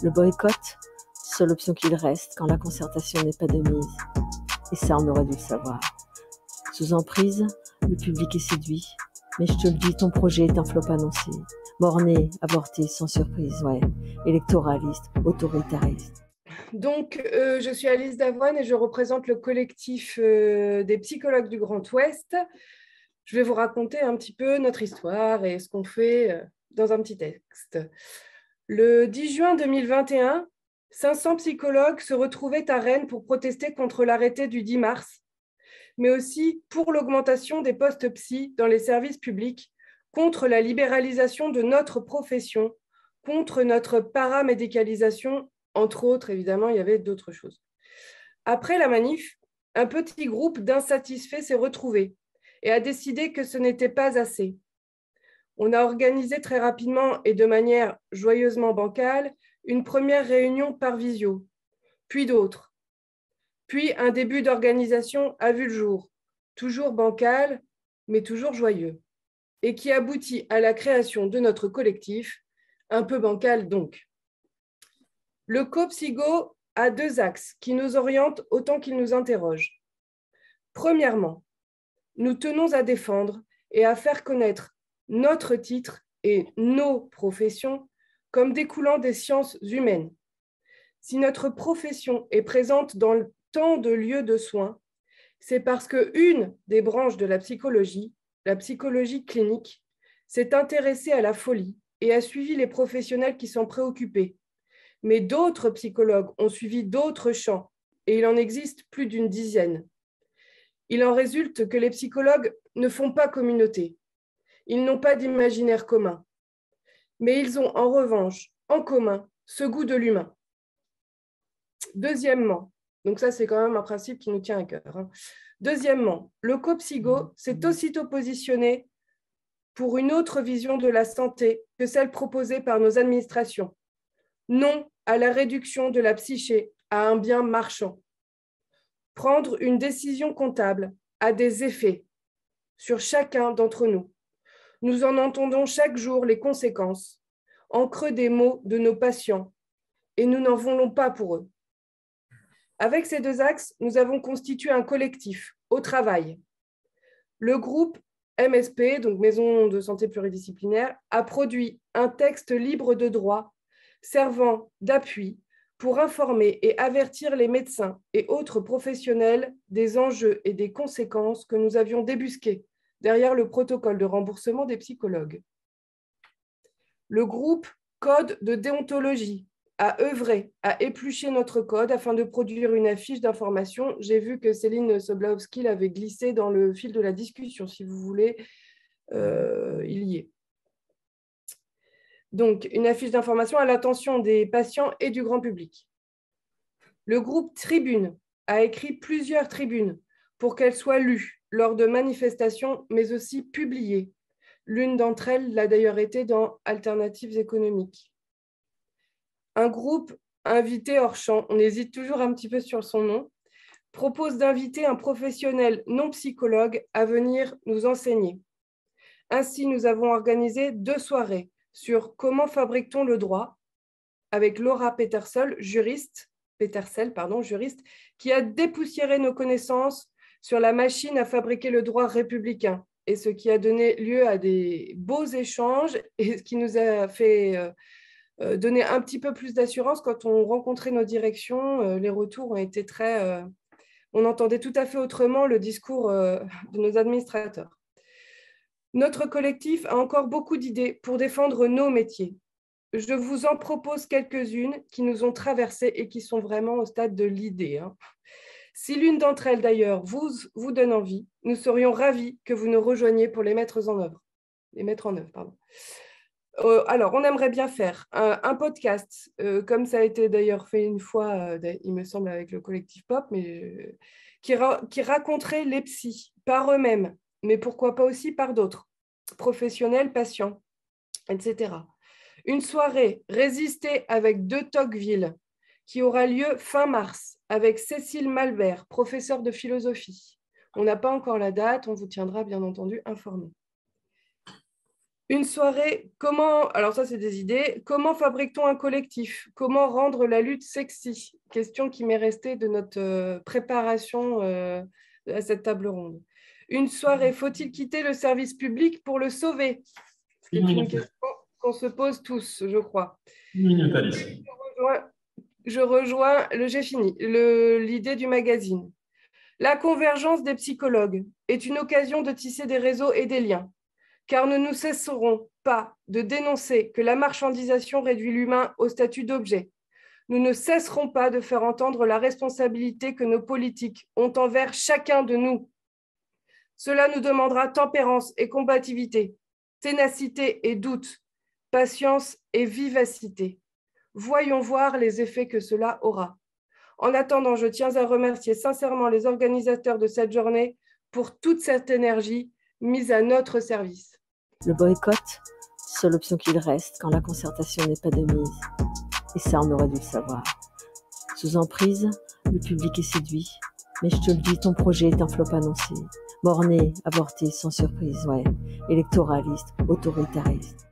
Le boycott, seule option qu'il reste quand la concertation n'est pas de mise. Et ça, on aurait dû le savoir. Sous emprise, le public est séduit. Mais je te le dis, ton projet est un flop annoncé. Borné, avorté, sans surprise, ouais. Électoraliste, autoritariste. Donc, je suis Alice Davoine et je représente le collectif des psychologues du Grand Ouest. Je vais vous raconter un petit peu notre histoire et ce qu'on fait dans un petit texte. Le 10 juin 2021, 500 psychologues se retrouvaient à Rennes pour protester contre l'arrêté du 10 mars, mais aussi pour l'augmentation des postes psy dans les services publics, contre la libéralisation de notre profession, contre notre paramédicalisation, entre autres, évidemment, il y avait d'autres choses. Après la manif, un petit groupe d'insatisfaits s'est retrouvé et a décidé que ce n'était pas assez. On a organisé très rapidement et de manière joyeusement bancale une première réunion par visio, puis d'autres. Puis un début d'organisation a vu le jour, toujours bancal, mais toujours joyeux, et qui aboutit à la création de notre collectif, un peu bancal donc. Le CoPsyGo a deux axes qui nous orientent autant qu'ils nous interrogent. Premièrement, nous tenons à défendre et à faire connaître notre titre et nos professions comme découlant des sciences humaines. Si notre profession est présente dans tant de lieux de soins, c'est parce qu'une des branches de la psychologie clinique, s'est intéressée à la folie et a suivi les professionnels qui sont préoccupés. Mais d'autres psychologues ont suivi d'autres champs et il en existe plus d'une dizaine. Il en résulte que les psychologues ne font pas communauté. Ils n'ont pas d'imaginaire commun. Mais ils ont en revanche en commun ce goût de l'humain. Deuxièmement, donc ça c'est quand même un principe qui nous tient à cœur. Deuxièmement, le CoPsyGo s'est aussitôt positionné pour une autre vision de la santé que celle proposée par nos administrations. Non à la réduction de la psyché à un bien marchand. Prendre une décision comptable a des effets sur chacun d'entre nous. Nous en entendons chaque jour les conséquences, en creux des maux de nos patients, et nous n'en voulons pas pour eux. Avec ces deux axes, nous avons constitué un collectif au travail. Le groupe MSP, donc Maison de santé pluridisciplinaire, a produit un texte libre de droit servant d'appui pour informer et avertir les médecins et autres professionnels des enjeux et des conséquences que nous avions débusqués derrière le protocole de remboursement des psychologues. Le groupe Code de déontologie a œuvré à éplucher notre code afin de produire une affiche d'information. J'ai vu que Céline Soblowski l'avait glissé dans le fil de la discussion, si vous voulez, il y est. Donc, une affiche d'information à l'attention des patients et du grand public. Le groupe Tribune a écrit plusieurs tribunes pour qu'elles soient lues lors de manifestations, mais aussi publiées. L'une d'entre elles l'a d'ailleurs été dans Alternatives économiques. Un groupe invité hors champ, on hésite toujours un petit peu sur son nom, propose d'inviter un professionnel non psychologue à venir nous enseigner. Ainsi, nous avons organisé 2 soirées sur comment fabrique-t-on le droit avec Laura Petersel, juriste, qui a dépoussiéré nos connaissances sur la machine à fabriquer le droit républicain, et ce qui a donné lieu à des beaux échanges et ce qui nous a fait donner un petit peu plus d'assurance quand on rencontrait nos directions. Les retours ont été très... on entendait tout à fait autrement le discours de nos administrateurs. Notre collectif a encore beaucoup d'idées pour défendre nos métiers. Je vous en propose quelques-unes qui nous ont traversées et qui sont vraiment au stade de l'idée. Si l'une d'entre elles, d'ailleurs, vous donne envie, nous serions ravis que vous nous rejoigniez pour les mettre en œuvre. Alors, on aimerait bien faire un podcast, comme ça a été d'ailleurs fait une fois, il me semble, avec le collectif Pop, mais, qui raconterait les psys par eux-mêmes, mais pourquoi pas aussi par d'autres, professionnels, patients, etc. Une soirée résistée avec de Tocqueville, qui aura lieu fin mars, avec Cécile Malbert, professeure de philosophie. On n'a pas encore la date, on vous tiendra bien entendu informé. Une soirée, comment, alors ça c'est des idées, comment fabrique-t-on un collectif? Comment rendre la lutte sexy? Question qui m'est restée de notre préparation à cette table ronde. Une soirée, faut-il quitter le service public pour le sauver? Ce qui Une est une minute, question qu'on se pose tous, je crois. une minute, Alice. J'ai fini, l'idée du magazine. La convergence des psychologues est une occasion de tisser des réseaux et des liens, car nous ne cesserons pas de dénoncer que la marchandisation réduit l'humain au statut d'objet. Nous ne cesserons pas de faire entendre la responsabilité que nos politiques ont envers chacun de nous. Cela nous demandera tempérance et combativité, ténacité et doute, patience et vivacité. Voyons voir les effets que cela aura. En attendant, je tiens à remercier sincèrement les organisateurs de cette journée pour toute cette énergie mise à notre service. Le boycott, seule option qu'il reste quand la concertation n'est pas de mise. Et ça, on aurait dû le savoir. Sous emprise, le public est séduit. Mais je te le dis, ton projet est un flop annoncé. Borné, avorté, sans surprise, ouais. Électoraliste, autoritariste.